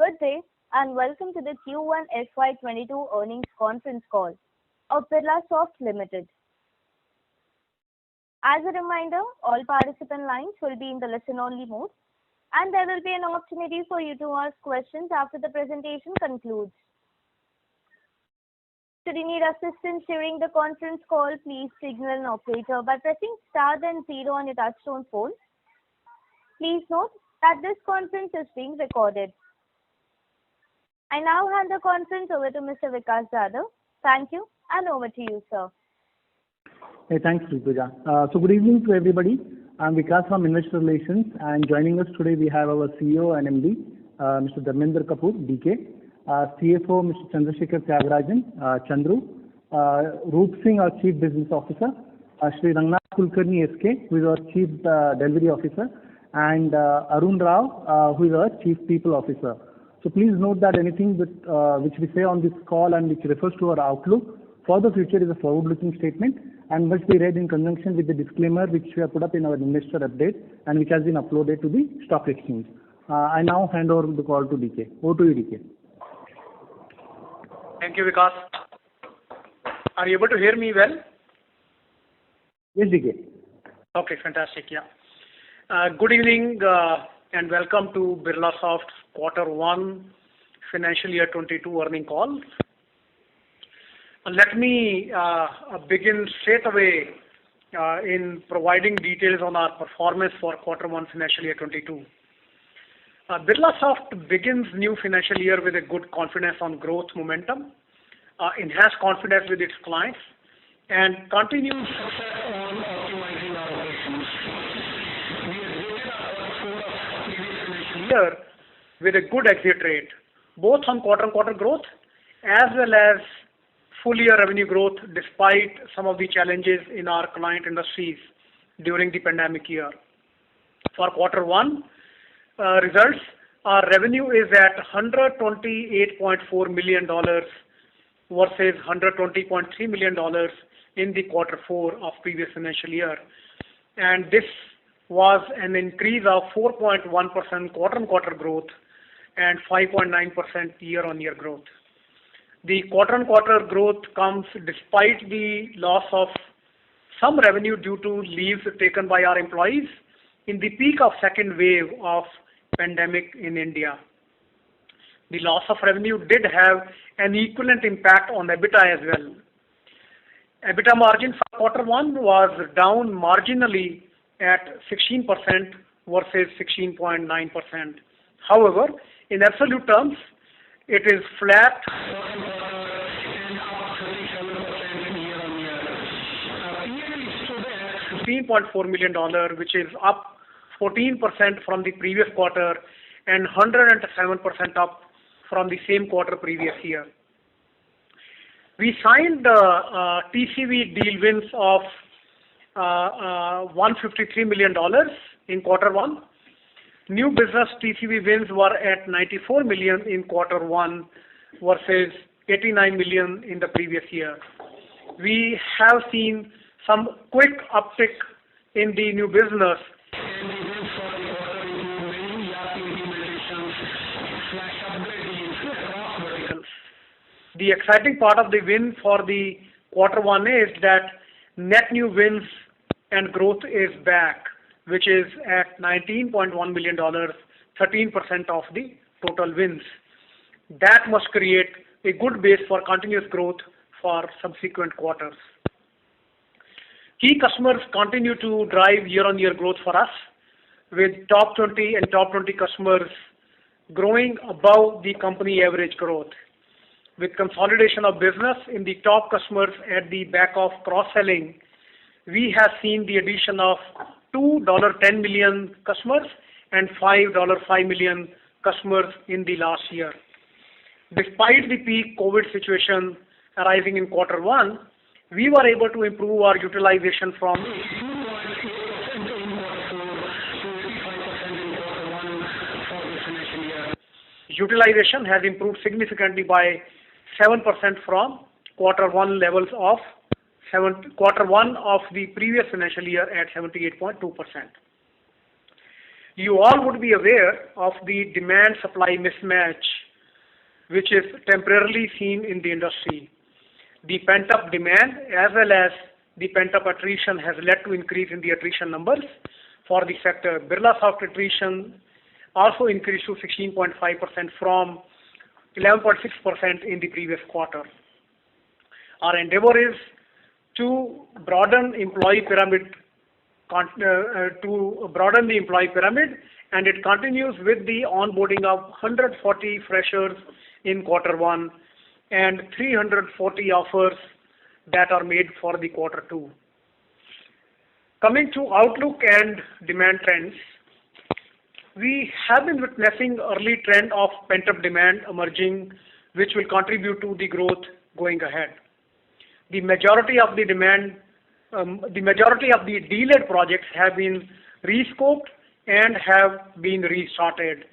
Good day and welcome to the Q1 FY22 earnings conference call of Birlasoft Limited. As a reminder, all participant lines will be in the listen-only mode and there will be an opportunity for you to ask questions after the presentation concludes. Should you need assistance during the conference call, please signal an operator by pressing star then 0 on your touchtone phone. Please note that this conference is being recorded. I now hand the conference over to Mr. Vikas Jadhav. Thank you and over to you, sir. Hey, thanks, Rituja. So good evening to everybody. I'm Vikas from Investor Relations, and joining us today we have our CEO and MD, Mr. Dharmender Kapoor, DK, CFO, Mr. Chandrasekhar Tyagarajan, Chandru, Roop Singh, our Chief Business Officer, Shri Rangnath Kulkarni SK, who is our Chief Delivery Officer, and Arun Rao, who is our Chief People Officer. So please note that anything which we say on this call and which refers to our outlook for the future is a forward-looking statement and must be read in conjunction with the disclaimer which we have put up in our investor update and which has been uploaded to the stock exchange. I now hand over the call to DK. Over to you, DK. Thank you, Vikas. Are you able to hear me well? Yes, DK. Okay, fantastic. Yeah. Good evening and welcome to Birlasoft's Q1 Financial Year 22 earning call. Let me begin straight away in providing details on our performance for Q1 Financial Year 22. Birlasoft begins new financial year with a good confidence on growth momentum, enhanced confidence with its clients, and continues on optimizing our operations. Year with a good exit rate, both on quarter-on-quarter growth as well as full-year revenue growth despite some of the challenges in our client industries during the pandemic year. For Q1 results, our revenue is at $128.4 million versus $120.3 million in the Q4 of previous financial year, and this was an increase of 4.1% quarter-on-quarter growth and 5.9% year-on-year growth. The quarter-on-quarter growth comes despite the loss of some revenue due to leaves taken by our employees in the peak of second wave of pandemic in India. The loss of revenue did have an equivalent impact on EBITDA as well. EBITDA margin for Q1 was down marginally at 16% versus 16.9%. However, in absolute terms, it is flat. $15.4 million, which is up 14% from the previous quarter and 107% up from the same quarter previous year. We signed TCV deal wins of $153 million in Q1. New business TCV wins were at $94 million in Q1 versus $89 million in the previous year. We have seen some quick uptick in the new business. The exciting part of the win for the Q1 is that net new wins and growth is back, which is at $19.1 million, 13% of the total wins. That must create a good base for continuous growth for subsequent quarters. Key customers continue to drive year-on-year growth for us, with top 20 and top 20 customers growing above the company average growth. With consolidation of business in the top customers at the back of cross-selling, we have seen the addition of $2.10 million customers and $5 million customers in the last year. Despite the peak COVID situation arising in Q1, we were able to improve our utilization from utilization has improved significantly by 7% from Q1 levels of Q1 of the previous financial year at 78.2%. You all would be aware of the demand-supply mismatch, which is temporarily seen in the industry. The pent-up demand as well as the pent-up attrition has led to increase in the attrition numbers for the sector. Birlasoft attrition also increased to 16.5% from 11.6% in the previous quarter. Our endeavor is to broaden employee pyramid, and it continues with the onboarding of 140 freshers in quarter one and 340 offers that are made for the quarter two. Coming to outlook and demand trends, we have been witnessing early trend of pent-up demand emerging, which will contribute to the growth going ahead. The majority of the delayed projects have been rescoped and have been restarted.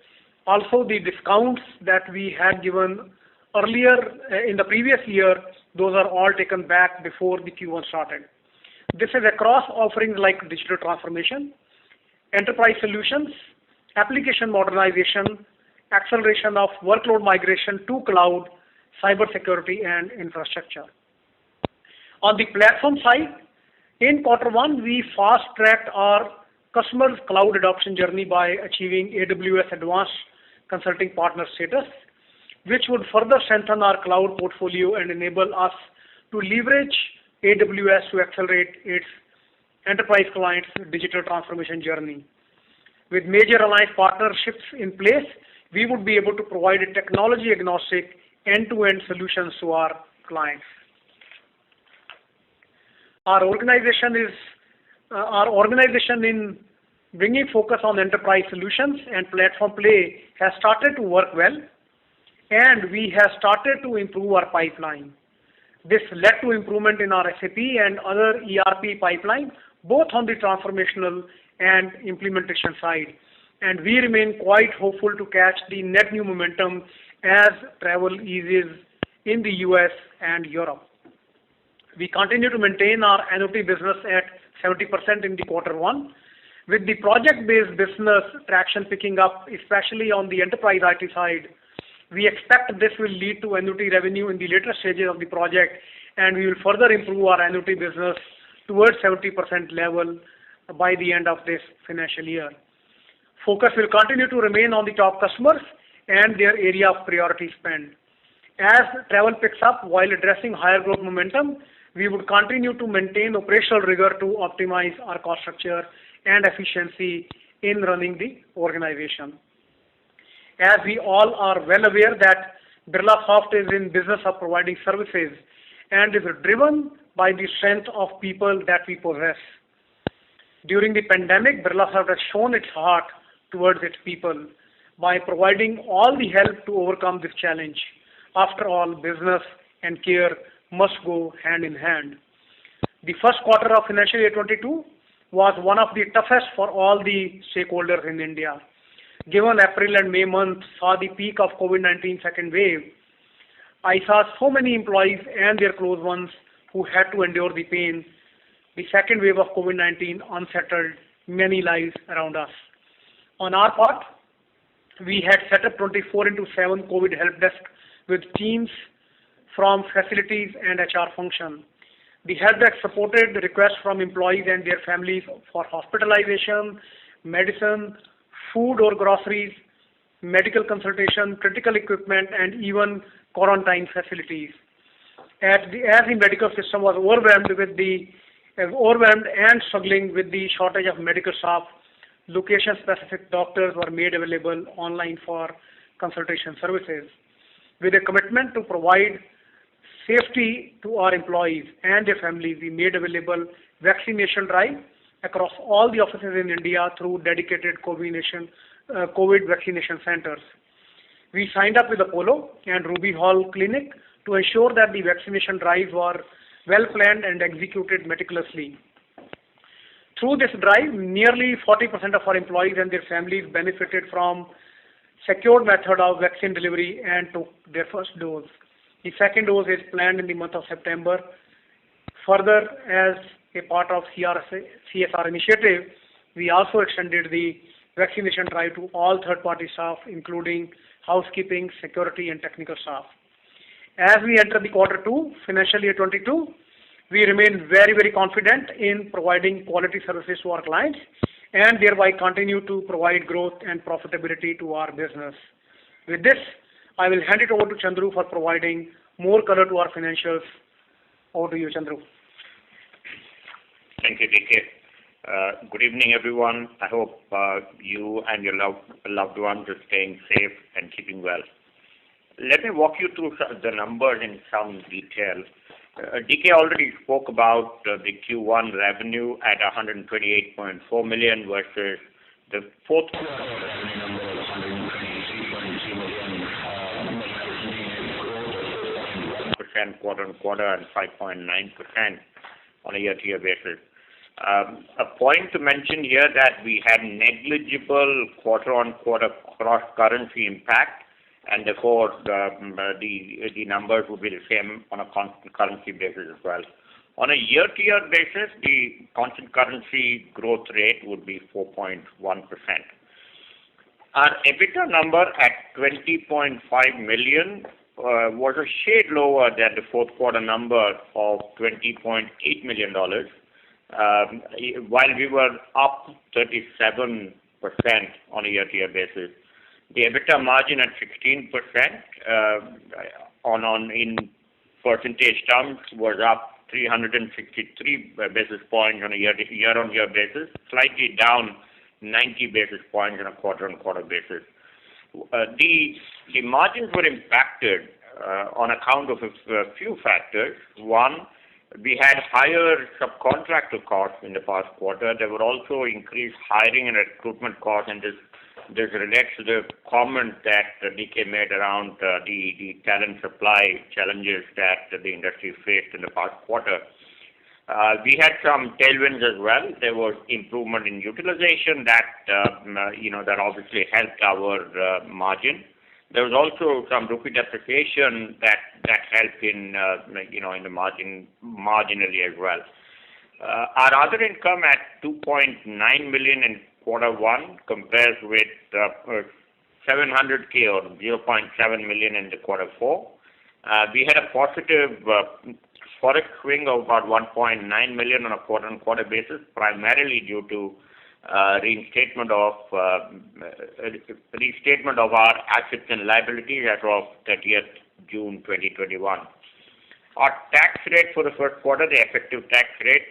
Also, the discounts that we had given earlier in the previous year, those are all taken back before the Q1 started. This is across offerings like digital transformation, enterprise solutions, application modernization, acceleration of workload migration to cloud, cybersecurity, and infrastructure. On the platform side, in quarter one, we fast-tracked our customers' cloud adoption journey by achieving AWS Advanced Consulting Partner status, which would further strengthen our cloud portfolio and enable us to leverage AWS to accelerate its enterprise clients' digital transformation journey. With major alliance partnerships in place, we would be able to provide a technology-agnostic end-to-end solutions to our clients. Our organization in bringing focus on enterprise solutions and platform play has started to work well, and we have started to improve our pipeline. This led to improvement in our SAP and other ERP pipeline, both on the transformational and implementation side. And we remain quite hopeful to catch the net new momentum as travel eases in the US and Europe. We continue to maintain our annuity business at 70% in the quarter one. With the project-based business traction picking up, especially on the enterprise IT side, we expect this will lead to annuity revenue in the later stages of the project, and we will further improve our annuity business towards 70% level by the end of this financial year. Focus will continue to remain on the top customers and their area of priority spend. As travel picks up while addressing higher growth momentum, we would continue to maintain operational rigor to optimize our cost structure and efficiency in running the organization. As we all are well aware that Birlasoft is in business of providing services and is driven by the strength of people that we possess. During the pandemic, Birlasoft has shown its heart towards its people by providing all the help to overcome this challenge. After all, business and care must go hand in hand. The first quarter of financial year 22 was one of the toughest for all the stakeholders in India. Given April and May months saw the peak of COVID-19 second wave, I saw so many employees and their close ones who had to endure the pain. The second wave of COVID-19 unsettled many lives around us. On our part, we had set up 24/7 COVID help desk with teams from facilities and HR function. The help desk supported requests from employees and their families for hospitalization, medicine, food or groceries, medical consultation, critical equipment, and even quarantine facilities. As the medical system was overwhelmed and struggling with the shortage of medical staff, location-specific doctors were made available online for consultation services. With a commitment to provide safety to our employees and their families, we made available vaccination drive across all the offices in India through dedicated COVID vaccination centers. We signed up with Apollo and Ruby Hall Clinic to ensure that the vaccination drives were well planned and executed meticulously. Through this drive, nearly 40% of our employees and their families benefited from secured method of vaccine delivery and took their first dose. The second dose is planned in the month of September. Further, as a part of CSR initiative, we also extended the vaccination drive to all third-party staff, including housekeeping, security, and technical staff. As we enter the quarter 2, financial year 22, we remain very, very confident in providing quality services to our clients and thereby continue to provide growth and profitability to our business. With this, I will hand it over to Chandru for providing more color to our financials. Over to you, Chandru. Thank you, DK. Good evening, everyone. I hope you and your loved ones are staying safe and keeping well. Let me walk you through the numbers in some detail. DK already spoke about the Q1 revenue at 128.4 million versus the fourth quarter revenue number of 123.3 million, 1% quarter-on-quarter and 5.9% on a year-to-year basis. A point to mention here that we had negligible quarter-on-quarter cross-currency impact, and therefore the numbers would be the same on a constant currency basis as well. On a year-to-year basis, the constant currency growth rate would be 4.1%. Our EBITDA number at 20.5 million was a shade lower than the fourth quarter number of $20.8 million, while we were up 37% on a year-to-year basis. The EBITDA margin at 16% in percentage terms was up 363 basis points on a year-on-year basis, slightly down 90 basis points on a quarter-on-quarter basis. The margins were impacted on account of a few factors. One, we had higher subcontractor costs in the past quarter. There were also increased hiring and recruitment costs, and this relates to the comment that DK made around the talent supply challenges that the industry faced in the past quarter. We had some tailwinds as well. There was improvement in utilization that obviously helped our margin. There was also some rupee depreciation that helped in the margin marginally as well. Our other income at 2.9 million in quarter 1 compares with 700K or 0.7 million in the quarter 4. We had a positive forex swing of about 1.9 million on a quarter-on-quarter basis, primarily due to restatement of our assets and liabilities as of 30th June 2021. Our tax rate for the first quarter, the effective tax rate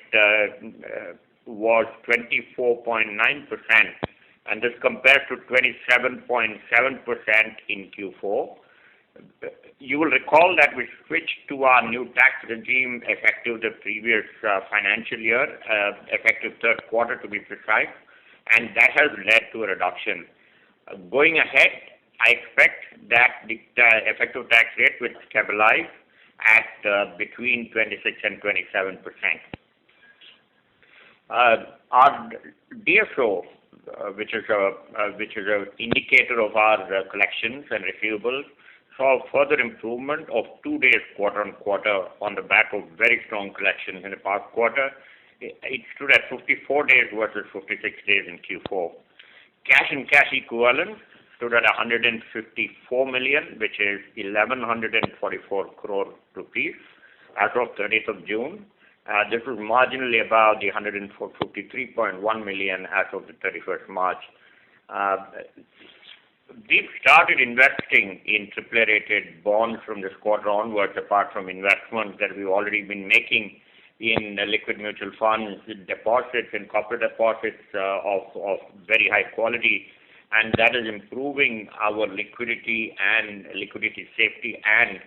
was 24.9%, and this compares to 27.7% in Q4. You will recall that we switched to our new tax regime effective the previous financial year, effective third quarter to be precise, and that has led to a reduction. Going ahead, I expect that the effective tax rate will stabilize at between 26 and 27%. Our DSO, which is an indicator of our collections and receivables, saw further improvement of 2 days quarter-on-quarter on the back of very strong collections in the past quarter. It stood at 54 days versus 56 days in Q4. Cash and cash equivalents stood at 154 million, which is 1144 crore rupees as of 30th of June. This was marginally above the 153.1 million as of the 31st March. We've started investing in AAA rated bonds from this quarter onwards, apart from investments that we've already been making in liquid mutual funds, deposits and corporate deposits of very high quality, and that is improving our liquidity safety and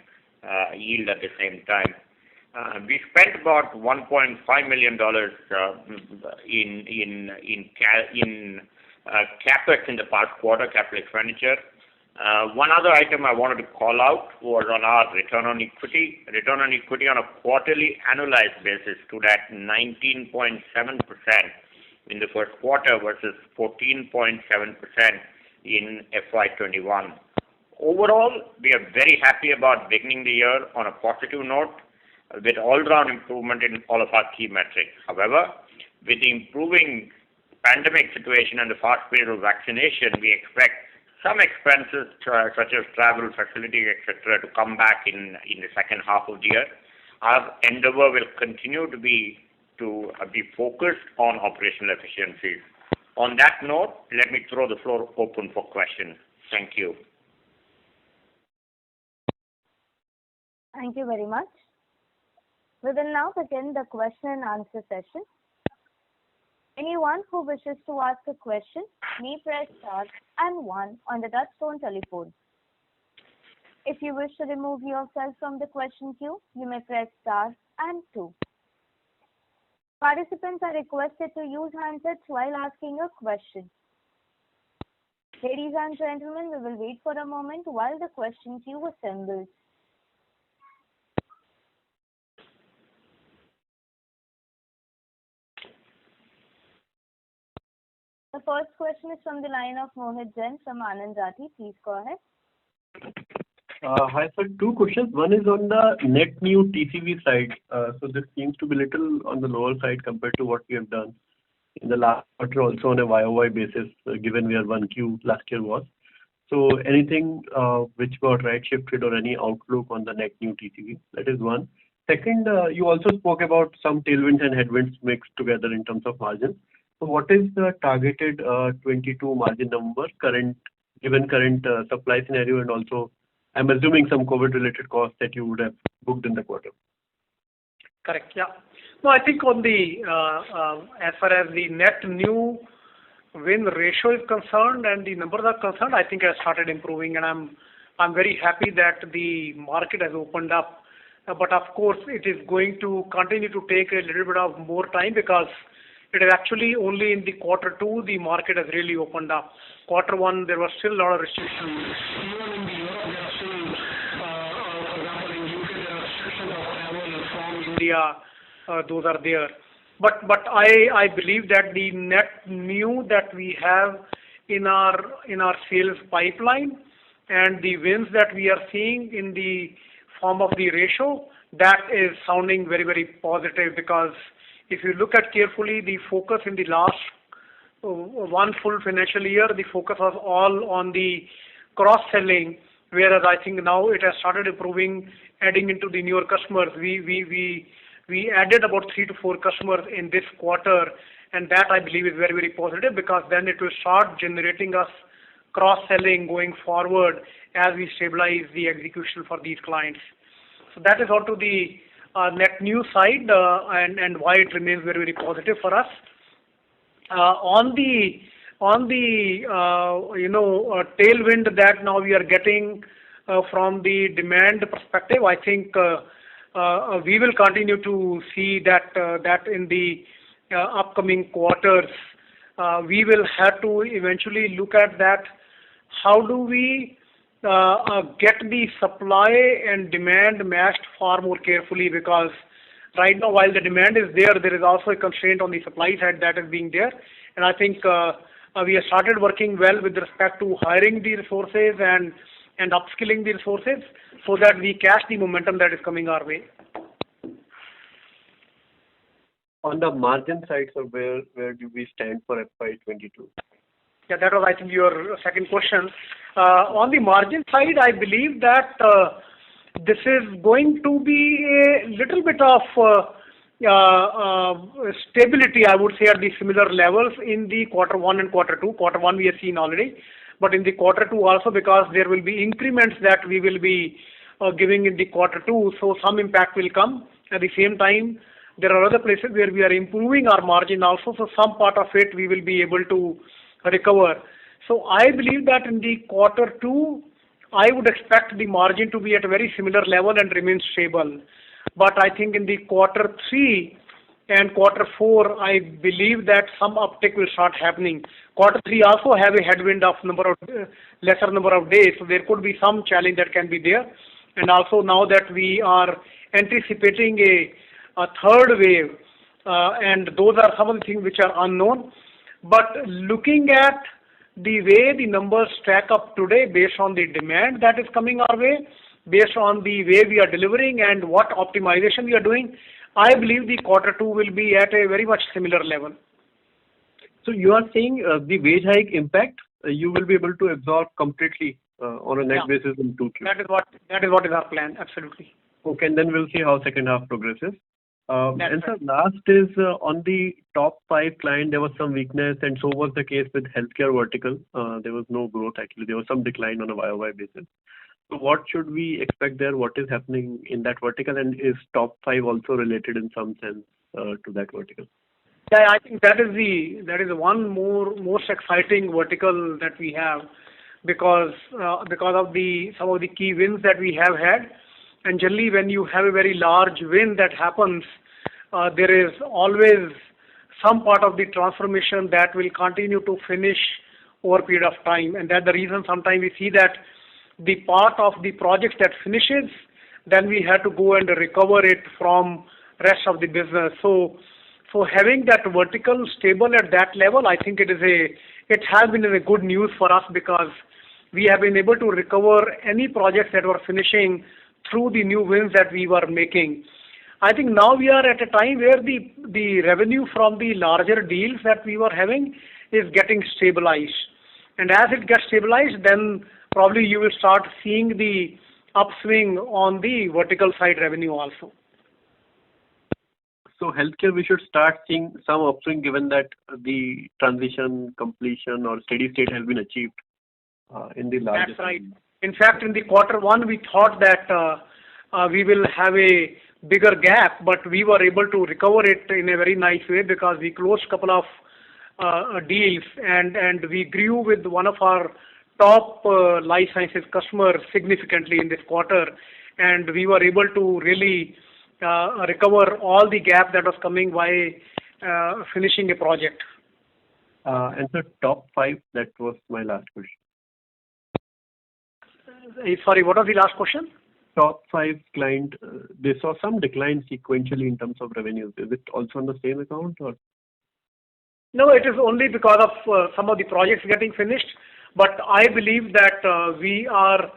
yield at the same time. We spent about $1.5 million in CapEx in the past quarter, capital expenditure. One other item I wanted to call out was on our return on equity. Return on equity on a quarterly annualized basis stood at 19.7% in the first quarter versus 14.7% in FY21. Overall, we are very happy about beginning the year on a positive note with all-round improvement in all of our key metrics. However, with the improving pandemic situation and the fast pace of vaccination, we expect some expenses such as travel, facilities, etc., to come back in the second half of the year. Our endeavor will continue to be focused on operational efficiencies. On that note, let me throw the floor open for questions. Thank you. Thank you very much. We will now begin the question and answer session. Anyone who wishes to ask a question may press star and 1 on the touchtone telephone. If you wish to remove yourself from the question queue, you may press star and 2. Participants are requested to use handsets while asking a question. Ladies and gentlemen, we will wait for a moment while the question queue assembles. The first question is from the line of Mohit Jain from Anand Rathi. Please go ahead. Hi, sir. 2 questions. One is on the net new TCV side. So this seems to be little on the lower side compared to what we have done in the last quarter, also on a YOY basis, given where 1Q last year was. So anything which got right shifted or any outlook on the net new TCV? That is one. Second, you also spoke about some tailwinds and headwinds mixed together in terms of margins. So what is the targeted 22 margin number given current supply scenario, and also I'm assuming some COVID-related costs that you would have booked in the quarter? Correct. Yeah. No, I think on the as far as the net new win ratio is concerned and the numbers are concerned, I think I started improving, and I'm very happy that the market has opened up. But of course, it is going to continue to take a little bit of more time, because it is actually only in the quarter 2 the market has really opened up. Quarter 1 there was still a lot of restrictions. Even in the Europe there are still, for example in UK there are restrictions of travel from India. Those are there. But I believe that the net new that we have in our sales pipeline and the wins that we are seeing in the form of the ratio, that is sounding very, very positive, because if you look at carefully the focus in the last 1 full financial year, the focus was all on the cross-selling, whereas I think now it has started improving, adding into the newer customers. We added about 3 to 4 customers in this quarter, and that I believe is very, very positive, because then it will start generating us cross-selling going forward as we stabilize the execution for these clients. So that is on to the net new side, and why it remains very, very positive for us. On the tailwind that now we are getting from the demand perspective, I think we will continue to see that in the upcoming quarters. We will have to eventually look at that. How do we get the supply and demand matched far more carefully, because right now while the demand is there, there is also a constraint on the supply side that is being there. And I think we have started working well with respect to hiring the resources and upskilling the resources, so that we catch the momentum that is coming our way. On the margin side, so where do we stand for FY22? Yeah, that was, I think, your second question. On the margin side, I believe that this is going to be a little bit of stability, I would say, at the similar levels in the quarter 1 and quarter 2. Quarter 1 we have seen already, but in the quarter 2 also, because there will be increments that we will be giving in the quarter 2, so some impact will come. At the same time, there are other places where we are improving our margin also, so some part of it we will be able to recover. So I believe that in the quarter 2, I would expect the margin to be at a very similar level and remain stable. But I think in the quarter 3 and quarter 4, I believe that some uptick will start happening. Quarter 3 also have a headwind of lesser number of days, so there could be some challenge that can be there. And also now that we are anticipating a third wave, and those are some of the things which are unknown. But looking at the way the numbers stack up today, based on the demand that is coming our way, based on the way we are delivering and what optimization we are doing, I believe the quarter 2 will be at a very much similar level. So you are saying the wage hike impact you will be able to absorb completely on a net basis in 2Q. That is what is our plan. Absolutely. Okay, and then we'll see how second half progresses. That's And sir, right. last is on the top 5 client, there was some weakness, and so was the case with healthcare vertical. There was no growth actually. There was some decline on a YOY basis. So what should we expect there? What is happening in that vertical, and is top 5 also related in some sense to that vertical? Yeah, I think that is the one most exciting vertical that we have because of some of the key wins that we have had. And generally, when you have a very large win that happens, there is always some part of the transformation that will continue to finish over a period of time. And that's the reason sometimes we see that the part of the project that finishes, then we have to go and recover it from rest of the business. So having that vertical stable at that level, I think it has been a good news for us because we have been able to recover any projects that were finishing through the new wins that we were making. I think now we are at a time where the revenue from the larger deals that we were having is getting stabilized. And as it gets stabilized, then probably you will start seeing the upswing on the vertical side revenue also. So healthcare, we should start seeing some upswing given that the transition, completion, or steady state has been achieved in the largest. That's right. In fact, in the quarter one, we thought that we will have a bigger gap, but we were able to recover it in a very nice way because we closed a couple of deals and we grew with one of our top life sciences customers significantly in this quarter, and we were able to really recover all the gap that was coming by finishing a project. And the top 5, that was my last question. Sorry, what was the last question? Top 5 client, they saw some decline sequentially in terms of revenues. Is it also on the same account or? No, it is only because of some of the projects getting finished. But I believe that we are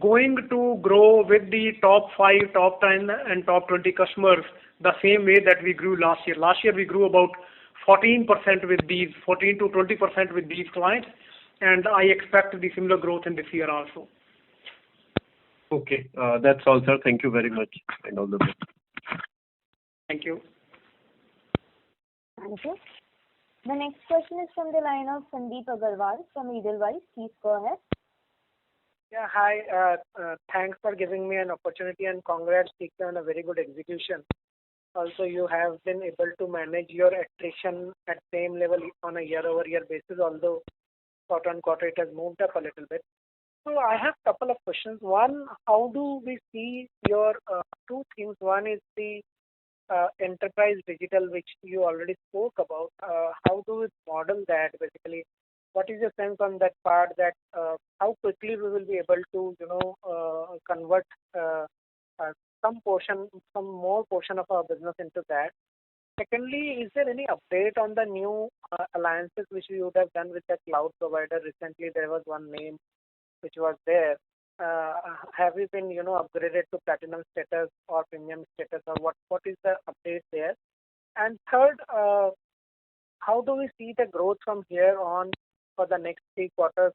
going to grow with the top 5, top 10, and top 20 customers the same way that we grew last year. Last year we grew about 14% with these, 14 to 20% with these clients, and I expect the similar growth in this year also. Okay, that's all, sir. Thank you very much, and all the best. Thank you. Thank you. The next question is from the line of Sandeep Agarwal from Edelweiss. Please go ahead. Yeah, hi. Thanks for giving me an opportunity and congrats on a very good execution. Also, you have been able to manage your attrition at same level on a year-over-year basis, although quarter-on-quarter it has moved up a little bit. So I have a couple of questions. One, how do we see your two things? One is the enterprise digital, which you already spoke about. How do we model that basically? What is your sense on that part, that how quickly we will be able to, convert some more portion of our business into that? Secondly, is there any update on the new alliances which you would have done with the cloud provider? Recently, there was one name which was there. Have you been, upgraded to platinum status or premium status, or what is the update there? And third, how do we see the growth from here on for the next 3 quarters?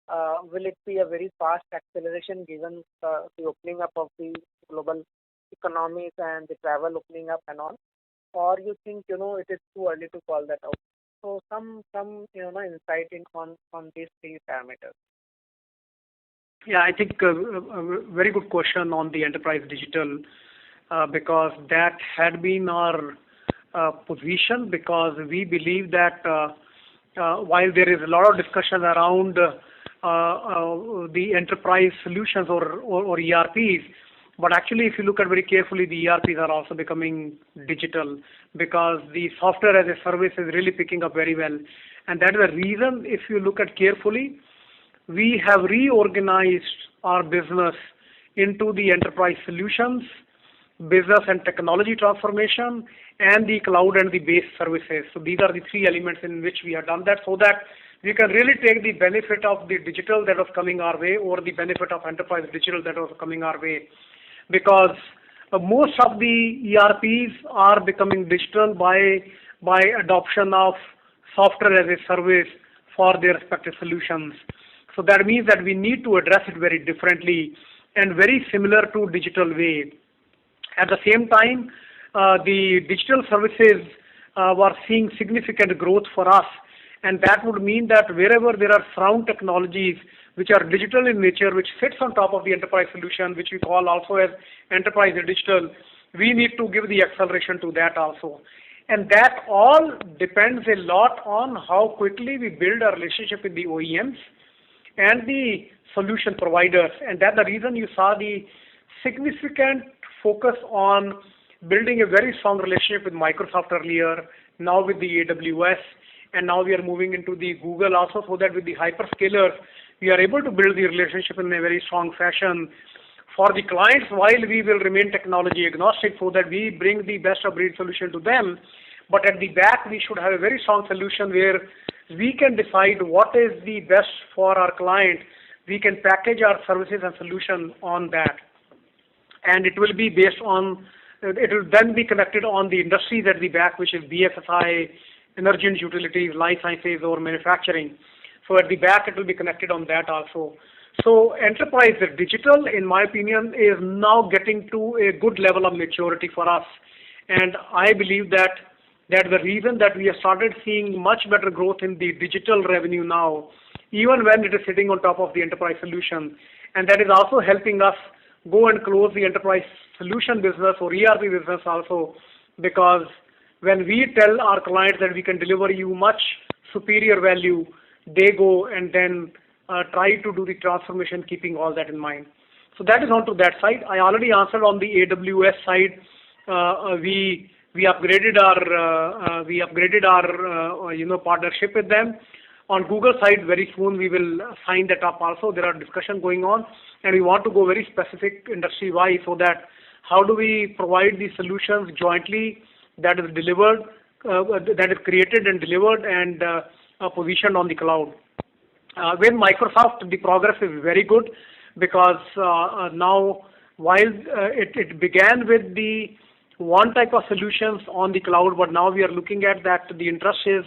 Will it be a very fast acceleration given the opening up of the global economies and the travel opening up and all? Or you think, it is too early to call that out? So some insight on these 3 parameters. Yeah, I think a very good question on the enterprise digital because that had been our position, because we believe that while there is a lot of discussion around the enterprise solutions or ERPs, but actually if you look at very carefully, the ERPs are also becoming digital because the software as a service is really picking up very well. And that is the reason, if you look at carefully, we have reorganized our business into the enterprise solutions, business and technology transformation, and the cloud and the base services. So these are the 3 elements in which we have done that, so that we can really take the benefit of the digital that was coming our way or the benefit of enterprise digital that was coming our way. Because most of the ERPs are becoming digital by adoption of software as a service for their respective solutions. So that means that we need to address it very differently and very similar to digital way. At the same time, the digital services were seeing significant growth for us, and that would mean that wherever there are surround technologies which are digital in nature, which sits on top of the enterprise solution, which we call also as enterprise digital, we need to give the acceleration to that also. And that all depends a lot on how quickly we build a relationship with the OEMs and the solution providers. And that's the reason you saw the significant focus on building a very strong relationship with Microsoft earlier, now with the AWS, and now we are moving into the Google also, so that with the hyperscalers, we are able to build the relationship in a very strong fashion. For the clients, while we will remain technology agnostic so that we bring the best of breed solution to them, but at the back we should have a very strong solution where we can decide what is the best for our client. We can package our services and solution on that. And it will be based on, it will then be connected on the industries at the back, which is BFSI, energy and utilities, life sciences, or manufacturing. So at the back, it will be connected on that also. So enterprise digital, in my opinion, is now getting to a good level of maturity for us. And I believe that the reason that we have started seeing much better growth in the digital revenue now, even when it is sitting on top of the enterprise solution. And that is also helping us go and close the enterprise solution business or ERP business also, because when we tell our clients that we can deliver you much superior value, they go and then try to do the transformation keeping all that in mind. So that is onto that side. I already answered on the AWS side. We upgraded our partnership with them. On Google side, very soon we will sign that up also. There are discussions going on, and we want to go very specific industry-wise, so that how do we provide the solutions jointly that is delivered, that is created and delivered and positioned on the cloud. With Microsoft, the progress is very good, because now while it began with the one type of solutions on the cloud, but now we are looking at that the interest is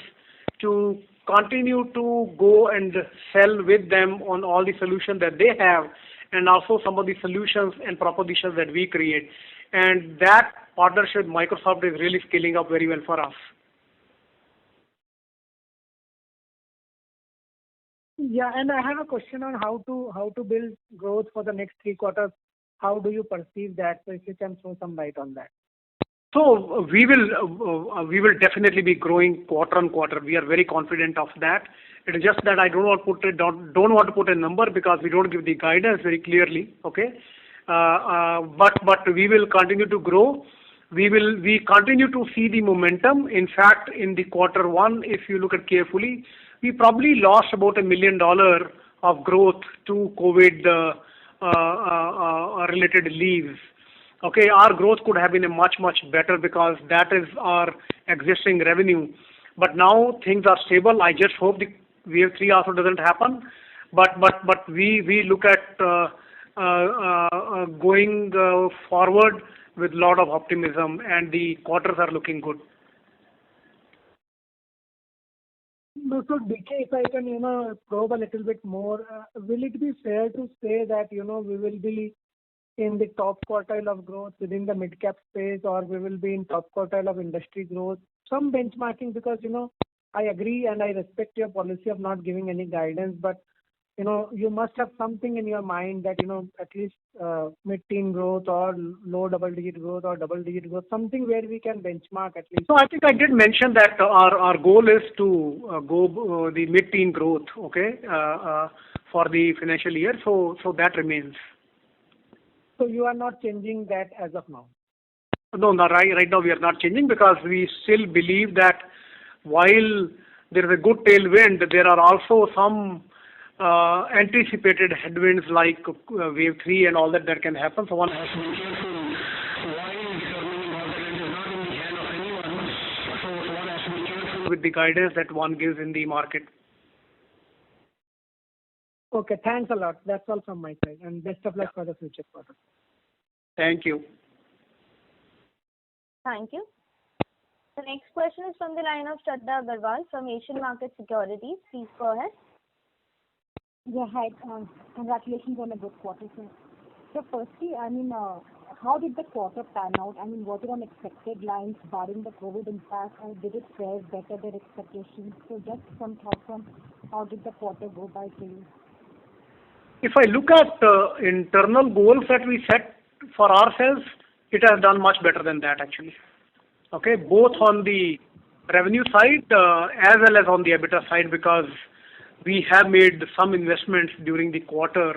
to continue to go and sell with them on all the solutions that they have, and also some of the solutions and propositions that we create. And that partnership with Microsoft is really scaling up very well for us. Yeah, and I have a question on how to build growth for the next 3 quarters. How do you perceive that? So if you can throw some light on that. So we will definitely be growing quarter on quarter. We are very confident of that. It is just that I don't want to put a number, because we don't give the guidance very clearly. Okay, but we will continue to grow. We continue to see the momentum. In fact, in the quarter one, if you look at carefully, we probably lost about $1 million of growth to COVID related leaves. Okay, our growth could have been much better, because that is our existing revenue. But now things are stable. I just hope the wave 3 also doesn't happen. But we look at going forward with a lot of optimism, and the quarters are looking good. No, so DK, if I can, probe a little bit more, will it be fair to say that, we will be in the top quartile of growth within the mid-cap space, or we will be in top quartile of industry growth? Some benchmarking, because, I agree and I respect your policy of not giving any guidance, but, you must have something in your mind that, at least mid-teen growth or low double-digit growth or double-digit growth, something where we can benchmark at least. So I think I did mention that our goal is to go the mid-teen growth, okay, for the financial year. So that remains. So you are not changing that as of now? No, right now we are not changing, because we still believe that while there is a good tailwind, there are also some anticipated headwinds like wave 3 and all that can happen. So one has to be careful. While determining all that is not in the hand of anyone, so one has to be careful with the guidance that one gives in the market. Okay, thanks a lot. That's all from my side, and best of luck for the future quarter. Thank you. Thank you. The next question is from the line of Shraddha Agarwal from Asian Market Securities. Please go ahead. Yeah, hi. Congratulations on a good quarter, sir. So firstly, how did the quarter pan out? Was it on expected lines barring the COVID impact, or did it fare better than expectations? So just some thoughts on how did the quarter go by for you? If I look at internal goals that we set for ourselves, it has done much better than that actually. Okay, both on the revenue side as well as on the EBITDA side, because we have made some investments during the quarter.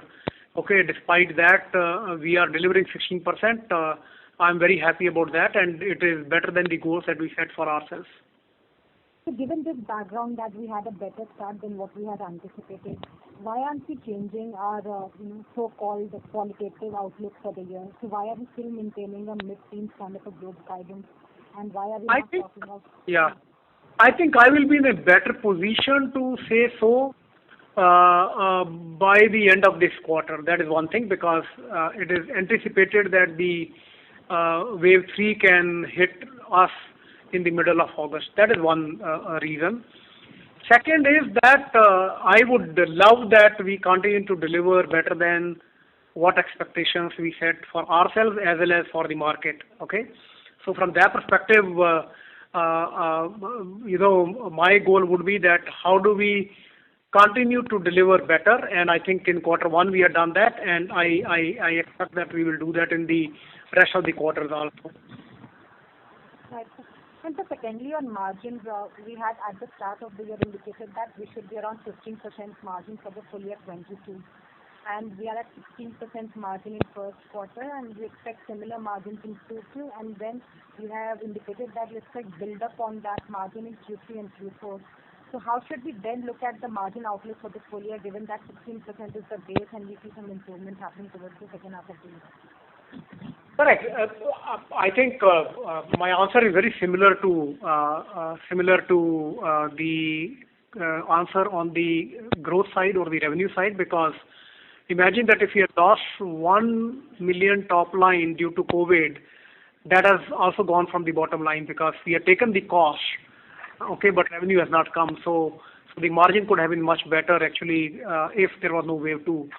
Okay, despite that, we are delivering 16%. I'm very happy about that, and it is better than the goals that we set for ourselves. So given this background that we had a better start than what we had anticipated, why aren't we changing our so-called qualitative outlook for the year? So why are we still maintaining a mid-teen kind of a growth guidance? And why are we not talking about... Yeah, I think I will be in a better position to say so by the end of this quarter. That is one thing, because it is anticipated that the wave 3 can hit us in the middle of August. That is one reason. Second is that I would love that we continue to deliver better than what expectations we set for ourselves as well as for the market. Okay, so from that perspective, my goal would be that how do we continue to deliver better, and I think in quarter 1 we have done that, and I expect that we will do that in the rest of the quarters also. Right. And so secondly, on margins, we had at the start of the year indicated that we should be around 15% margin for the full year 22. And we are at 16% margin in first quarter, and we expect similar margins in Q2, and then you have indicated that you expect build up on that margin in Q3 and Q4. So how should we then look at the margin outlook for the full year, given that 16% is the base and we see some improvement happening towards the second half of the year? Correct. I think my answer is very similar to the answer on the growth side or the revenue side, because imagine that if you have lost 1 million top line due to COVID, that has also gone from the bottom line because we have taken the cost, okay, but revenue has not come. So the margin could have been much better actually if there was no wave 2.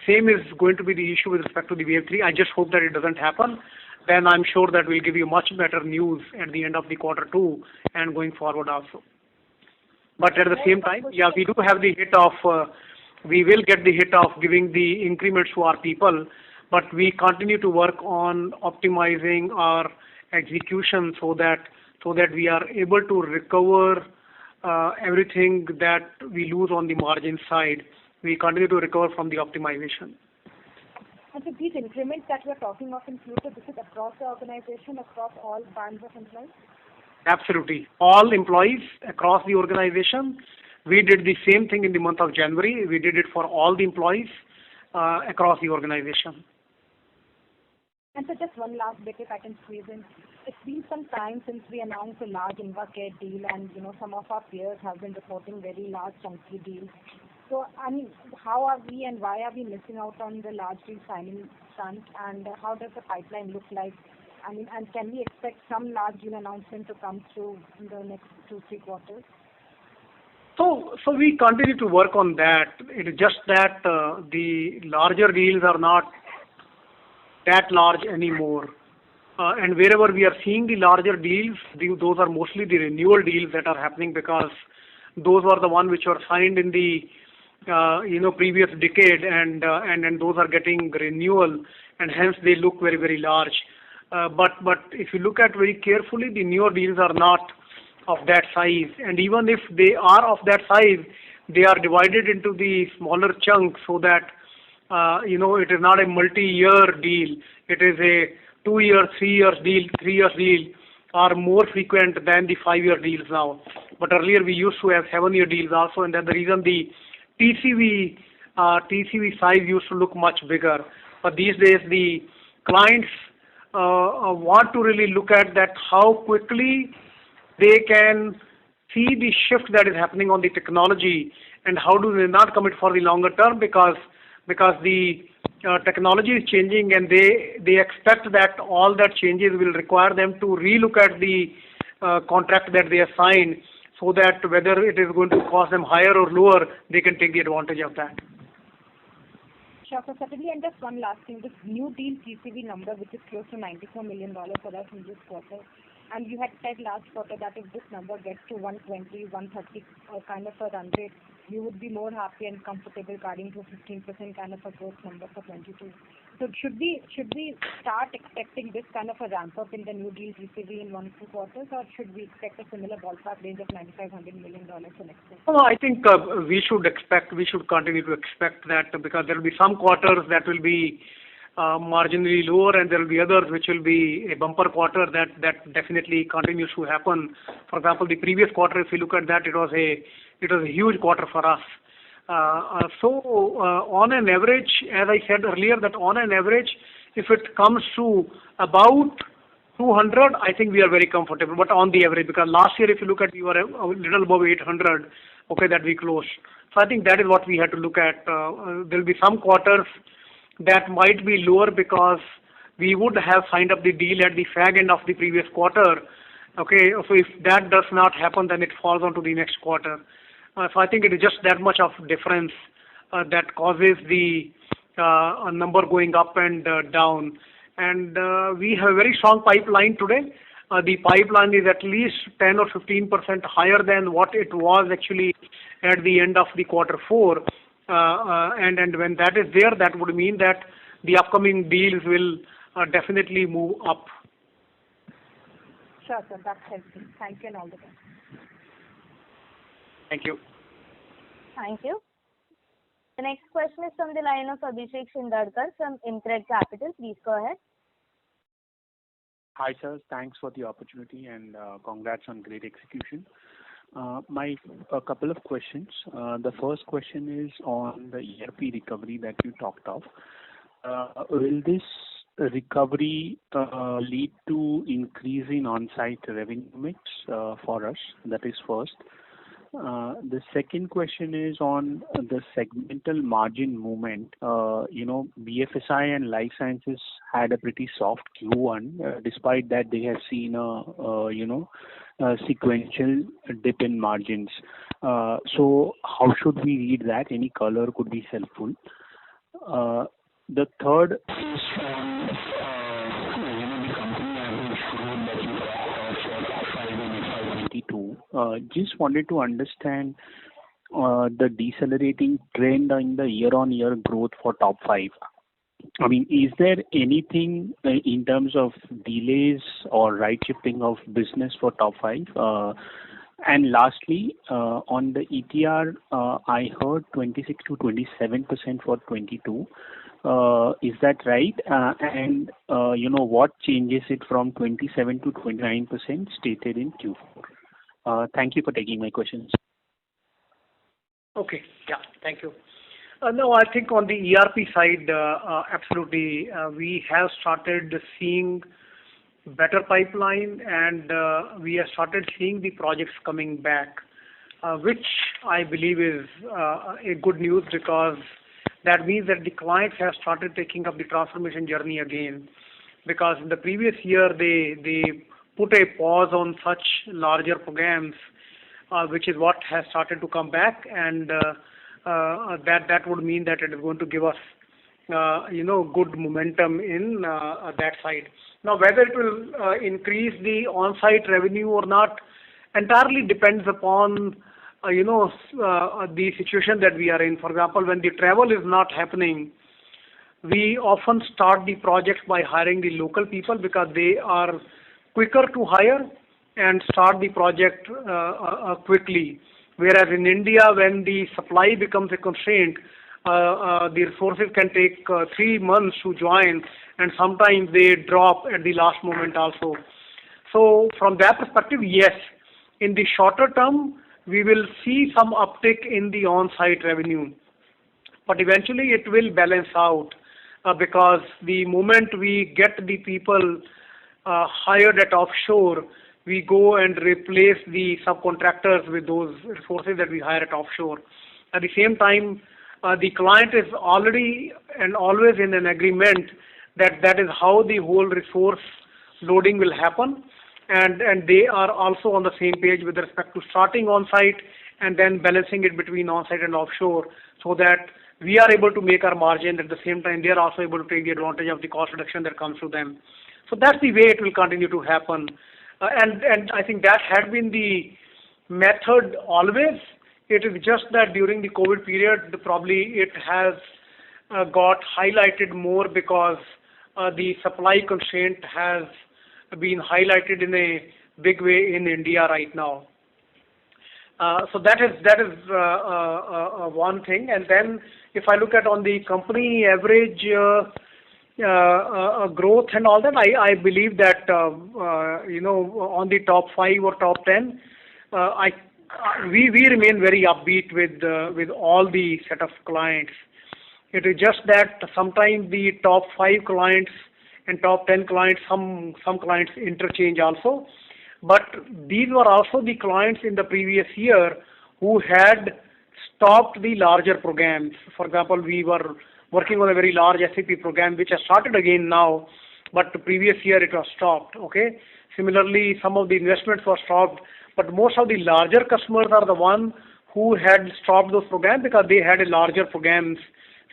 Same is going to be the issue with respect to the wave 3. I just hope that it doesn't happen. Then I'm sure that we'll give you much better news at the end of the quarter 2 and going forward also. But at the same time, yeah, we do have the hit of, we will get the hit of giving the increments to our people, but we continue to work on optimizing our execution so that we are able to recover everything that we lose on the margin side. We continue to recover from the optimization. And so these increments that we're talking of in future, this is across the organization, across all bands of employees? Absolutely. All employees across the organization. We did the same thing in the month of January. We did it for all the employees across the organization. And so just one last bit, if I can squeeze in. It's been some time since we announced a large InvaCare deal, and some of our peers have been reporting very large chunky deals. So, how are we and why are we missing out on the large deal signing front, and how does the pipeline look like? And can we expect some large deal announcement to come through in the next 2-3 quarters? So we continue to work on that. It is just that the larger deals are not that large anymore. And wherever we are seeing the larger deals, those are mostly the renewal deals that are happening, because those were the ones which were signed in the previous decade, and those are getting renewal, and hence they look very, very large. But if you look at very carefully, the newer deals are not of that size, and even if they are of that size, they are divided into the smaller chunks so that it is not a multi-year deal. It is a 2-year, 3-year deal. 3-year deal are more frequent than the 5-year deals now. But earlier we used to have 7-year deals also, and that's the reason the TCV size used to look much bigger. But these days the clients want to really look at that how quickly they can see the shift that is happening on the technology, and how do they not commit for the longer term, because the technology is changing, and they expect that all that changes will require them to relook at the contract that they have signed, so that whether it is going to cost them higher or lower, they can take the advantage of that. Sure. So certainly, and just one last thing, this new deal TCV number, which is close to $94 million for us in this quarter, and you had said last quarter that if this number gets to 120, 130 kind of a run rate, you would be more happy and comfortable guiding to 15% kind of a growth number for 22. So should we start expecting this kind of a ramp up in the new deal TCV in 1-2 quarters, or should we expect a similar ballpark range of $9,500 million for next year? No, I think we should continue to expect that, because there will be some quarters that will be marginally lower, and there will be others which will be a bumper quarter. That definitely continues to happen. For example, the previous quarter, if you look at that, it was a huge quarter for us. On an average, as I said earlier, that on an average, if it comes to about 200, I think we are very comfortable. But on the average, because last year, if you look at, we were a little above 800, okay, that we closed. So I think that is what we had to look at. There will be some quarters that might be lower because we would have signed up the deal at the fag end of the previous quarter. Okay, so if that does not happen, then it falls onto the next quarter. So I think it is just that much of difference that causes the number going up and down. And we have a very strong pipeline today. The pipeline is at least 10 or 15% higher than what it was actually at the end of the quarter 4. And when that is there, that would mean that the upcoming deals will definitely move up. Sure, sir. That's helpful. Thank you and all the best. Thank you. Thank you. The next question is from the line of Abhishek Shindadkar from InCred Capital. Please go ahead. Hi, sir. Thanks for the opportunity and congrats on great execution. A couple of questions. The first question is on the ERP recovery that you talked of. Will this recovery lead to increase in on-site revenue mix for us? That is first. The second question is on the segmental margin movement. BFSI and life sciences had a pretty soft Q1. Despite that, they have seen a sequential dip in margins. So how should we read that? Any color could be helpful. The third is on the company average growth that you have for top 5 in FY22. Just wanted to understand the decelerating trend in the year-on-year growth for top 5. I mean, is there anything in terms of delays or right shifting of business for top 5? And lastly, on the ETR, I heard 26 to 27% for 22. Is that right? And what changes it from 27 to 29% stated in Q4? Thank you for taking my questions. Okay. Yeah. Thank you. No, I think on the ERP side, absolutely, we have started seeing better pipeline, and we have started seeing the projects coming back, which I believe is a good news, because that means that the clients have started taking up the transformation journey again. Because in the previous year, they put a pause on such larger programs, which is what has started to come back, and that would mean that it is going to give us good momentum in that side. Now, whether it will increase the on-site revenue or not entirely depends upon the situation that we are in. For example, when the travel is not happening, we often start the projects by hiring the local people, because they are quicker to hire and start the project quickly. Whereas in India, when the supply becomes a constraint, the resources can take 3 months to join, and sometimes they drop at the last moment also. So from that perspective, yes, in the shorter term, we will see some uptick in the on-site revenue. But eventually it will balance out, because the moment we get the people hired at offshore, we go and replace the subcontractors with those resources that we hire at offshore. At the same time, the client is already and always in an agreement that that is how the whole resource loading will happen. and they are also on the same page with respect to starting on-site and then balancing it between on-site and offshore, so that we are able to make our margin. At the same time, they are also able to take the advantage of the cost reduction that comes to them. So that's the way it will continue to happen. And I think that had been the method always. It is just that during the COVID period, probably it has got highlighted more because the supply constraint has been highlighted in a big way in India right now. So that is one thing. And then if I look at on the company average growth and all that, I believe that on the top 5 or top 10, we remain very upbeat with all the set of clients. It is just that sometimes the top 5 clients and top 10 clients, some clients interchange also. But these were also the clients in the previous year who had stopped the larger programs. For example, we were working on a very large SAP program which has started again now, but the previous year it was stopped. Okay. Similarly, some of the investments were stopped, but most of the larger customers are the ones who had stopped those programs because they had a larger programs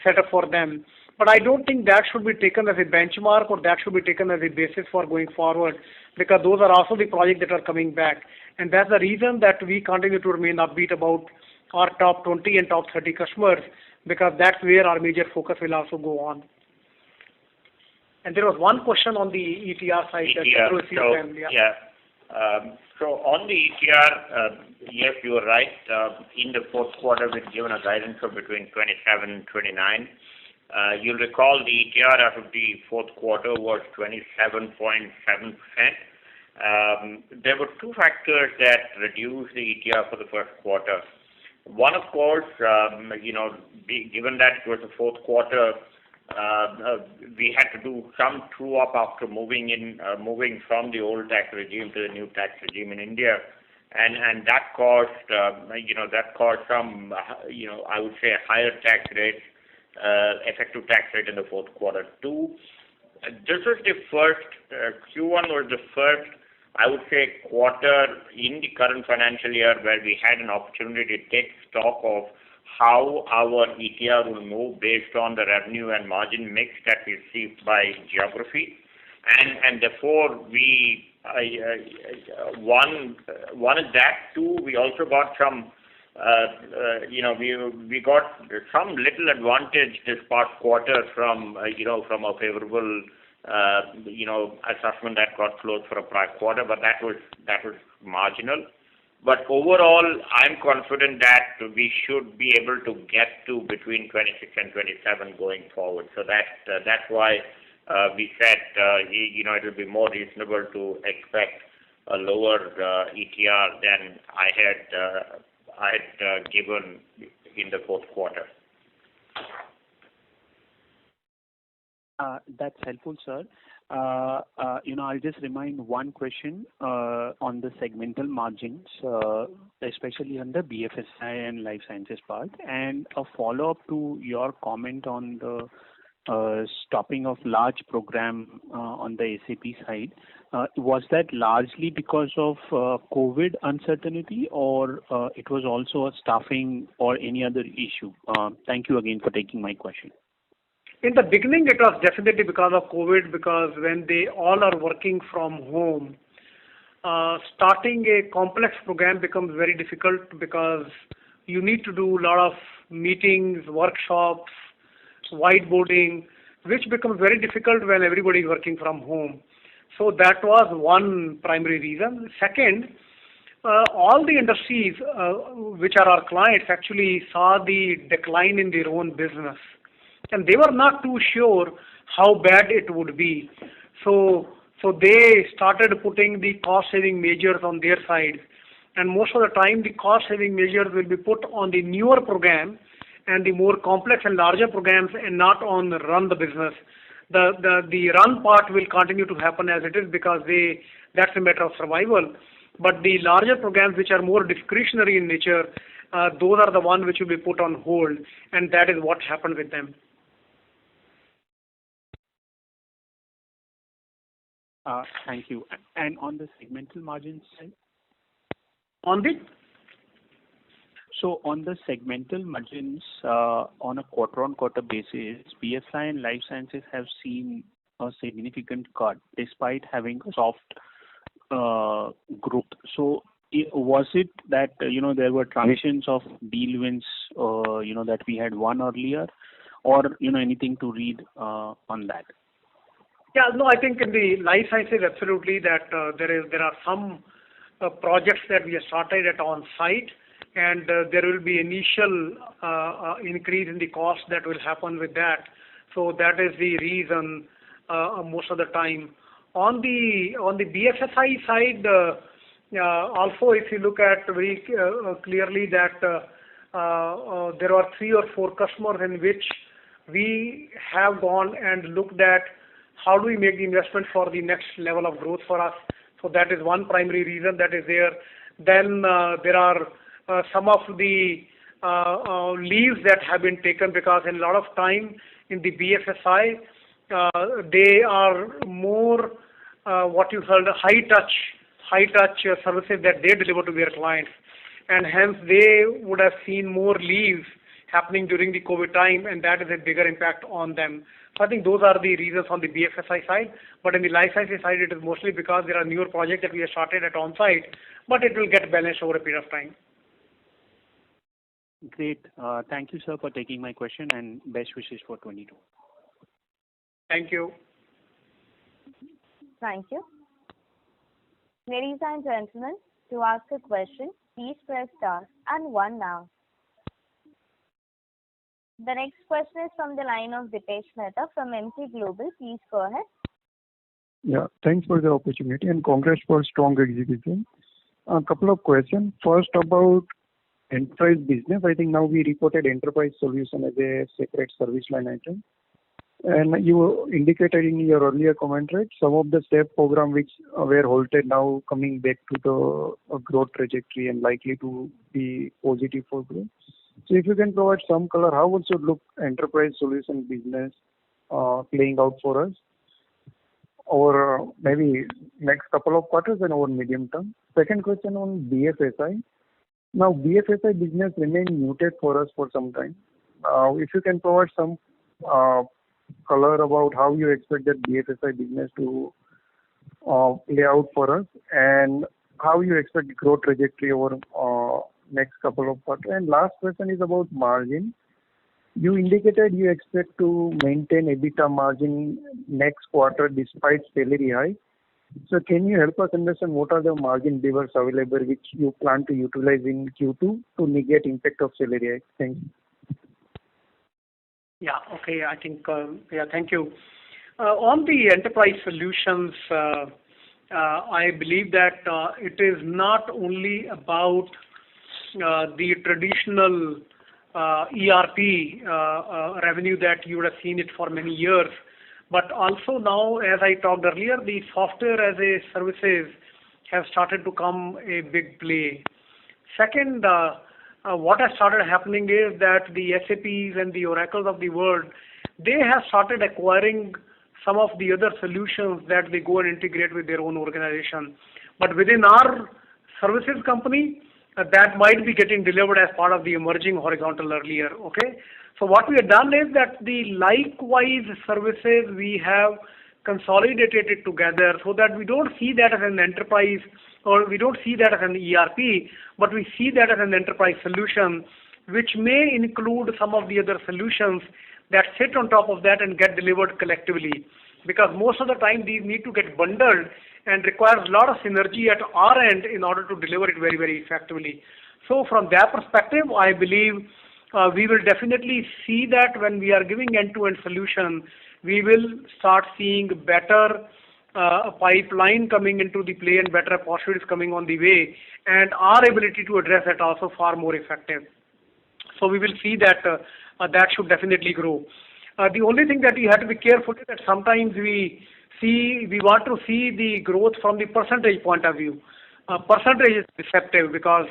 set up for them. But I don't think that should be taken as a benchmark or that should be taken as a basis for going forward, because those are also the projects that are coming back. And that's the reason that we continue to remain upbeat about our top 20 and top 30 customers, because that's where our major focus will also go on. And there was one question on the ETR side. So on the ETR, yes, you are right. In the fourth quarter, we've given a guidance of between 27 and 29. You'll recall the ETR out of the fourth quarter was 27.7%. There were two factors that reduced the ETR for the first quarter. One, of course, given that it was the fourth quarter, we had to do some true-up after moving from the old tax regime to the new tax regime in India, and that caused some I would say a higher tax rate, effective tax rate in the fourth quarter. Two, this was the first Q1 was the first, I would say, quarter in the current financial year where we had an opportunity to take stock of how our ETR will move based on the revenue and margin mix that we see by geography, and therefore one is that. Two, we also got some we got some little advantage this past quarter from a favorable assessment that got closed for a prior quarter, but that was marginal. But overall, I'm confident that we should be able to get to between 26 and 27 going forward. So that's why we said it will be more reasonable to expect a lower ETR than I had given in the fourth quarter. That's helpful, sir. I'll just remind one question on the segmental margins, especially on the BFSI and life sciences part, and a follow-up to your comment on the stopping of large program on the SAP side. Was that largely because of COVID uncertainty, or it was also a staffing or any other issue? Thank you again for taking my question. In the beginning, it was definitely because of COVID, because when they all are working from home, starting a complex program becomes very difficult because you need to do a lot of meetings, workshops, whiteboarding, which becomes very difficult when everybody is working from home. So that was one primary reason. Second, all the industries which are our clients actually saw the decline in their own business, and they were not too sure how bad it would be. So they started putting the cost-saving measures on their side. And most of the time, the cost-saving measures will be put on the newer program and the more complex and larger programs, and not on run the business. The run part will continue to happen as it is, because that's a matter of survival. But the larger programs which are more discretionary in nature, those are the ones which will be put on hold, and that is what happened with them. Thank you. And on the segmental margin side? On the? So on the segmental margins, on a quarter-on-quarter basis, BFSI and life sciences have seen a significant cut despite having soft growth. So was it that, there were transitions of deal wins, that we had won earlier, or, anything to read on that? Yeah, no, I think in the life sciences, absolutely, that there are some projects that we have started at on-site, and there will be initial increase in the cost that will happen with that. So that is the reason most of the time. On the BFSI side, also if you look at very clearly that there are 3 or 4 customers in which we have gone and looked at how do we make the investment for the next level of growth for us. So that is one primary reason that is there. Then there are some of the leaves that have been taken, because in a lot of time in the BFSI, they are more what you call the high touch services that they deliver to their clients, and hence they would have seen more leaves happening during the COVID time, and that is a bigger impact on them. So I think those are the reasons on the BFSI side. But in the life sciences side, it is mostly because there are newer projects that we have started at on-site, but it will get balanced over a period of time. Great. Thank you, sir, for taking my question, and best wishes for 22. Thank you. Thank you. Ladies and gentlemen, to ask a question, please press star and 1 now. The next question is from the line of Dipesh Mehta from Emkay Global. Please go ahead. Yeah, thanks for the opportunity and congrats for strong execution. A couple of questions. First, about enterprise business. I think now we reported enterprise solution as a separate service line item. And you indicated in your earlier comment, right, some of the STEP program which were halted now coming back to the growth trajectory and likely to be positive for growth. So if you can provide some color, how would you look enterprise solution business playing out for us over maybe next couple of quarters and over medium term? Second question on BFSI. Now BFSI business remained muted for us for some time. If you can provide some color about how you expect that BFSI business to play out for us, and how you expect growth trajectory over next couple of quarters. And last question is about margin. You indicated you expect to maintain EBITDA margin next quarter despite salary hike. So can you help us understand what are the margin levers available which you plan to utilize in Q2 to negate impact of salary hike? Thanks. Yeah, okay, I think, thank you. On the enterprise solutions, I believe that it is not only about the traditional ERP revenue that you would have seen it for many years, but also now, as I talked earlier, the software as a services have started to come a big play. Second, what has started happening is that the SAPs and the Oracles of the world, they have started acquiring some of the other solutions that they go and integrate with their own organization. But within our services company, that might be getting delivered as part of the emerging horizontal earlier, okay? So what we have done is that the likewise services we have consolidated it together so that we don't see that as an enterprise or we don't see that as an ERP, but we see that as an enterprise solution, which may include some of the other solutions that sit on top of that and get delivered collectively. Because most of the time these need to get bundled and requires a lot of synergy at our end in order to deliver it very, very effectively. So from that perspective, I believe we will definitely see that when we are giving end-to-end solution, we will start seeing better pipeline coming into the play and better opportunities coming on the way, and our ability to address that also far more effective. So we will see that that should definitely grow. The only thing that you have to be careful is that sometimes we want to see the growth from the percentage point of view. Percentage is deceptive because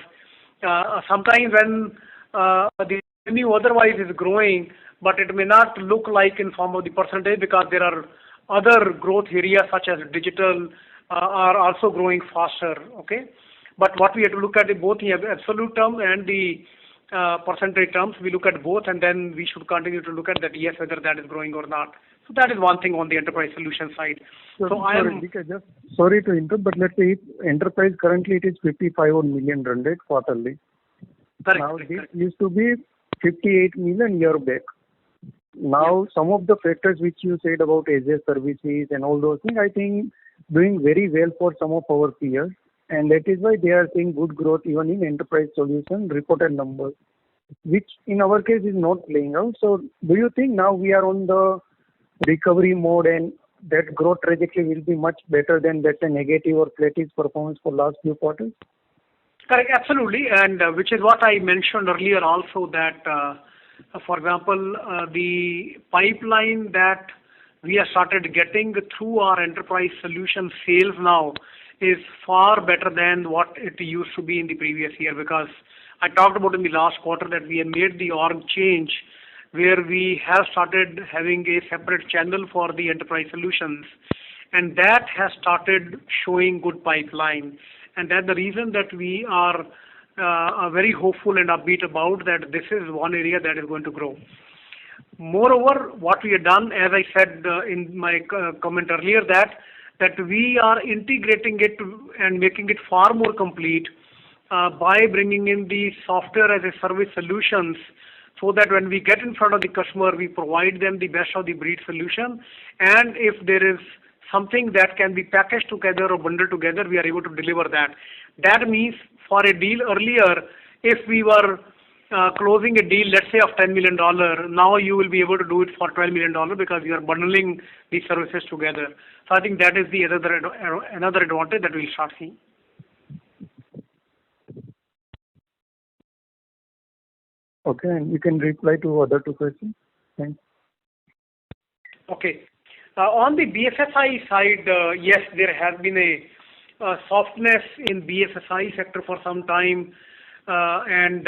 sometimes when the revenue otherwise is growing, but it may not look like in form of the percentage because there are other growth areas such as digital are also growing faster. Okay, but what we have to look at is both the absolute term and the percentage terms. We look at both, and then we should continue to look at that, yes, whether that is growing or not. So that is one thing on the enterprise solution side. Sorry to interrupt, but let's say if enterprise currently it is 55 million run rate quarterly. Correct. This used to be 58 million year back. Now some of the factors which you said about Azure services and all those things, I think doing very well for some of our peers, and that is why they are seeing good growth even in enterprise solution reported numbers, which in our case is not playing out. So do you think now we are on the recovery mode and that growth trajectory will be much better than that negative or flattish performance for last few quarters? Correct, absolutely, and which is what I mentioned earlier also that, for example, the pipeline that we have started getting through our enterprise solution sales now is far better than what it used to be in the previous year, because I talked about in the last quarter that we have made the org change where we have started having a separate channel for the enterprise solutions, and that has started showing good pipeline. And that's the reason that we are very hopeful and upbeat about that this is one area that is going to grow. Moreover, what we have done, as I said in my comment earlier, that we are integrating it and making it far more complete by bringing in the software as a service solutions, so that when we get in front of the customer, we provide them the best of the breed solution. And if there is something that can be packaged together or bundled together, we are able to deliver that. That means for a deal earlier, if we were closing a deal, let's say of $10 million, now you will be able to do it for $12 million because you are bundling the services together. So I think that is the another advantage that we'll start seeing. Okay, and you can reply to other two questions. Thanks. Okay. On the BFSI side, yes, there has been a softness in BFSI sector for some time, and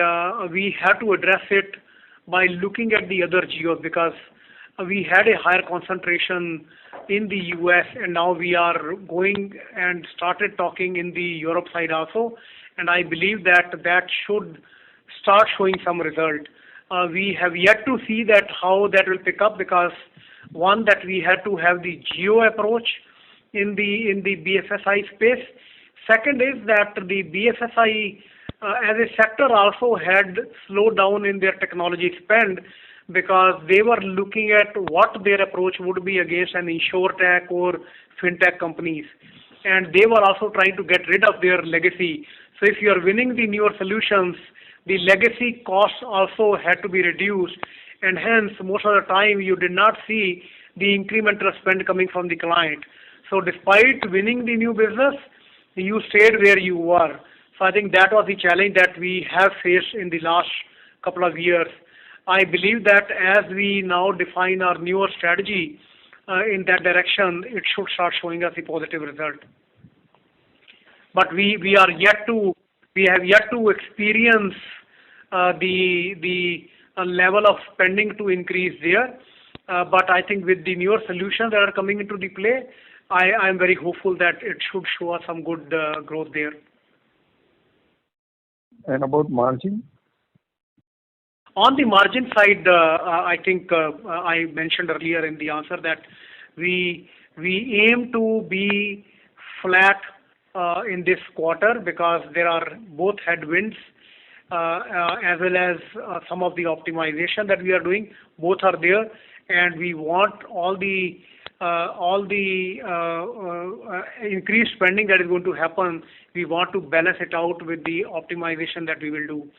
we had to address it by looking at the other geos, because we had a higher concentration in the US, and now we are going and started talking in the Europe side also, and I believe that that should start showing some result. We have yet to see that how that will pick up, because one, that we had to have the geo approach in the BFSI space. Second is that the BFSI as a sector also had slowed down in their technology spend, because they were looking at what their approach would be against an insurtech or fintech companies, and they were also trying to get rid of their legacy. So if you are winning the newer solutions, the legacy costs also had to be reduced, and hence most of the time you did not see the incremental spend coming from the client. So despite winning the new business, you stayed where you were. So I think that was the challenge that we have faced in the last couple of years. I believe that as we now define our newer strategy in that direction, it should start showing us a positive result. But we have yet to experience the level of spending to increase there. But I think with the newer solutions that are coming into the play, I am very hopeful that it should show us some good growth there. And about margin? On the margin side, I think I mentioned earlier in the answer that we aim to be flat in this quarter, because there are both headwinds as well as some of the optimization that we are doing. Both are there, and we want all the increased spending that is going to happen, we want to balance it out with the optimization that we will do.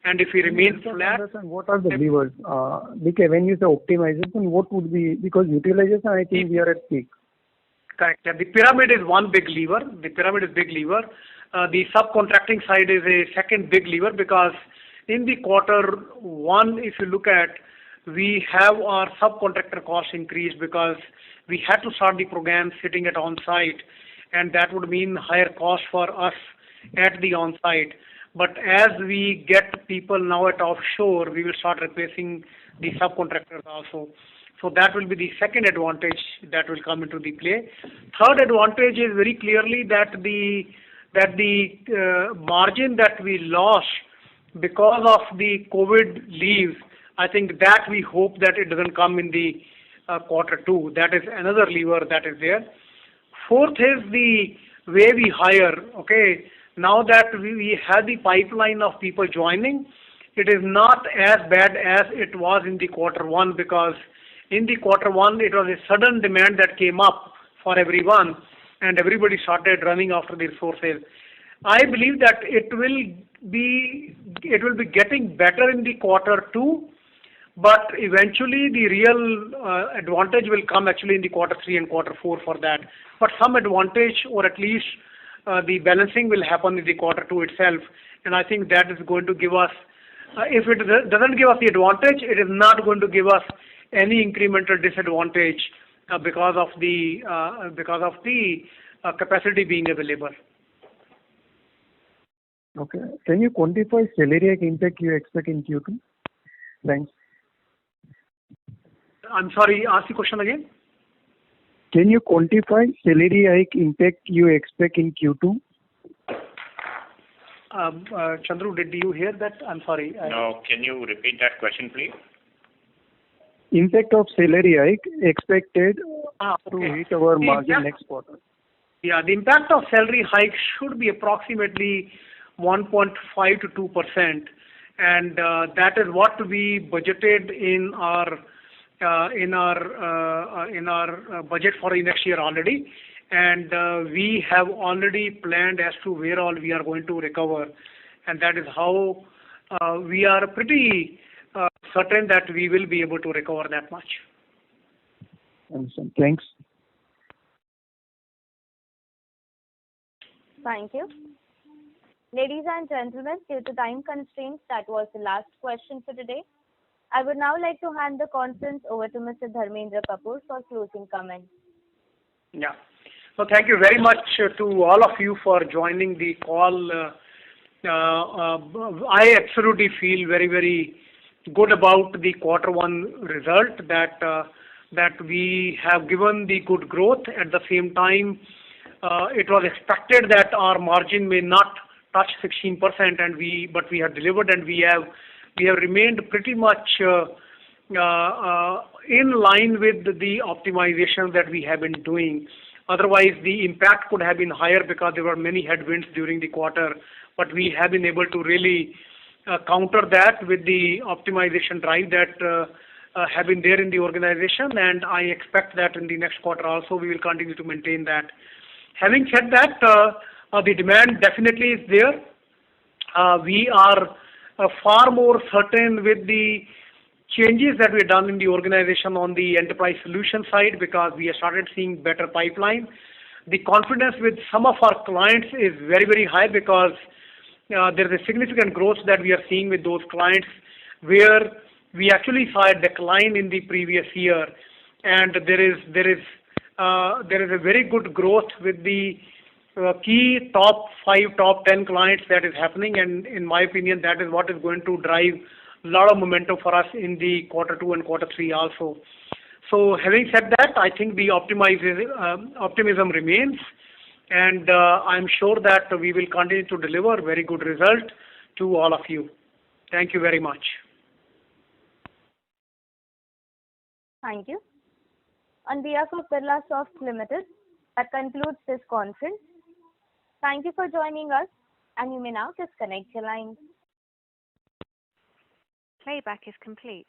And if we remain flat... What are the levers? DK, when you say optimization, what would be, because utilization, I think we are at peak. Correct. Yeah, the pyramid is one big lever. The pyramid is big lever. The subcontracting side is a second big lever, because in the quarter one, if you look at, we have our subcontractor cost increase because we had to start the program sitting at on-site, and that would mean higher cost for us at the on-site. But as we get people now at offshore, we will start replacing the subcontractors also. So that will be the second advantage that will come into the play. Third advantage is very clearly that the margin that we lost because of the COVID leaves, I think that we hope that it doesn't come in the Q2. That is another lever that is there. Fourth is the way we hire. Okay, now that we have the pipeline of people joining, it is not as bad as it was in the Q1, because in the Q1 it was a sudden demand that came up for everyone and everybody started running after the resources. I believe that it will be getting better in the Q2, but eventually the real advantage will come actually in the Q3 and Q4 for that. But some advantage, or at least the balancing, will happen in the Q2 itself, and I think that is going to give us, if it doesn't give us the advantage, it is not going to give us any incremental disadvantage because of the capacity being available. Okay. Can you quantify salary hike impact you expect in Q2? Thanks. I'm sorry, ask the question again. Can you quantify salary hike impact you expect in Q2? Chandru, did you hear that? I'm sorry. No, can you repeat that question, please? Impact of salary hike expected to Okay. hit our margin next quarter. Yeah, the impact of salary hike should be approximately 1.5 to 2%, and that is what we budgeted in our budget for the next year already, and we have already planned as to where all we are going to recover, and that is how we are pretty certain that we will be able to recover that much. Understand. Thanks. Thank you. Ladies and gentlemen, due to time constraints, that was the last question for today. I would now like to hand the conference over to Mr. Dharmendra Kapoor for closing comments. Yeah. So thank you very much to all of you for joining the call. I absolutely feel very, very good about the Q1 result, that we have given the good growth. At the same time, it was expected that our margin may not touch 16%, but we have delivered, and we have remained pretty much in line with the optimization that we have been doing. Otherwise, the impact could have been higher because there were many headwinds during the quarter, but we have been able to really counter that with the optimization drive that have been there in the organization, and I expect that in the next quarter also we will continue to maintain that. Having said that, the demand definitely is there. We are far more certain with the changes that we've done in the organization on the enterprise solution side, because we have started seeing better pipeline. The confidence with some of our clients is very, very high, because there is a significant growth that we are seeing with those clients, where we actually saw a decline in the previous year, and there is a very good growth with the key top 5, top 10 clients that is happening, and in my opinion, that is what is going to drive a lot of momentum for us in the Q2 and Q3 also. So having said that, I think the optimism remains, and I'm sure that we will continue to deliver very good result to all of you. Thank you very much. Thank you. On behalf of Birlasoft Limited, that concludes this conference. Thank you for joining us, and you may now disconnect your lines. Playback is complete.